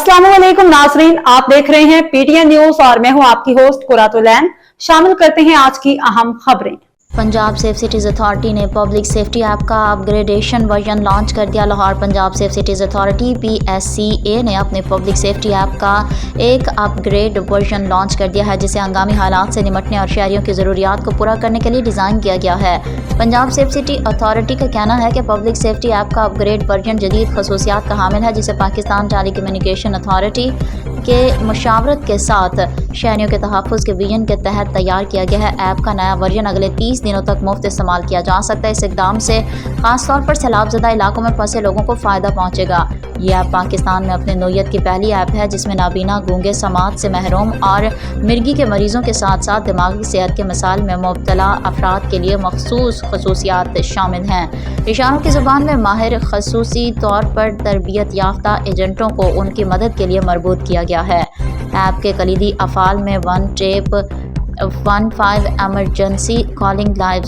अस्सलाम वालेकुम नाजरीन, आप देख रहे हैं पीटीएन न्यूज और मैं हूं आपकी होस्ट कुरातुलैन। शामिल करते हैं आज की अहम खबरें। पंजाब सेफ सिटीज़ अथॉरिटी ने पब्लिक सेफ्टी ऐप का अपग्रेडेशन वर्जन लॉन्च कर दिया। Lahore Punjab safe cities authority PSCA ने अपने पब्लिक सेफ्टी ऐप का एक अपग्रेड वर्जन लॉन्च कर दिया है, जिसे हंगामी हालात से निपटने और शहरियों की ज़रूरियात को पूरा करने के लिए डिज़ाइन किया गया है। पंजाब सेफ सिटी अथॉरिटी का कहना है कि पब्लिक सेफ्टी ऐप का अपग्रेड वर्जन जदीद खसूसियात का हामिल है, जिसे पाकिस्तान टेली कम्युनिकेशन अथॉरिटी के मुशावरत के साथ शहरियों के तहफ़्फ़ुज़ के विजन के तहत तैयार किया गया है। ऐप का नया वर्जन अगले 30 दिनों तक मुफ्त इस्तेमाल किया जा सकता है। इस इक़दाम से ख़ास तौर पर सैलाबज़दा इलाकों में फंसे लोगों को फ़ायदा पहुँचेगा। ये ऐप पाकिस्तान में अपने नौइयत की पहली ऐप है जिसमें नाबीना, गूंगे, समात से महरूम और मिर्गी के मरीज़ों के साथ साथ दिमागी सेहत के मसाइल में मुब्तला अफराद के लिए मखसूस खसूसियात शामिल हैं। इशारों की ज़ुबान में माहिर खसूसी तौर पर तरबियत याफ्ता एजेंटों को उनकी मदद के लिए मरबूत किया गया है। ऐप के कलीदी अफ़ाल में 1-15 emergency calling, live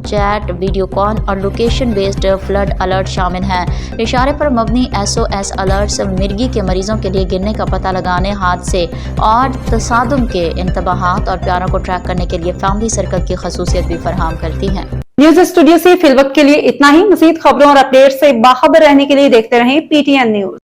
chat, video call और लोकेशन बेस्ड फ्लड अलर्ट शामिल हैं। इशारे पर मबनी SOS अलर्ट्स मिर्गी के मरीजों के लिए गिरने का पता लगाने, हादसे और तसादुम के इंतबाहात और प्यारों को ट्रैक करने के लिए फैमिली सर्कल की खसूसियत भी फराहम करती हैं। न्यूज स्टूडियो से फिलवक्त के लिए इतना ही। मज़ीद खबरों और अपडेट से बाखबर रहने के लिए देखते रहें PTN न्यूज।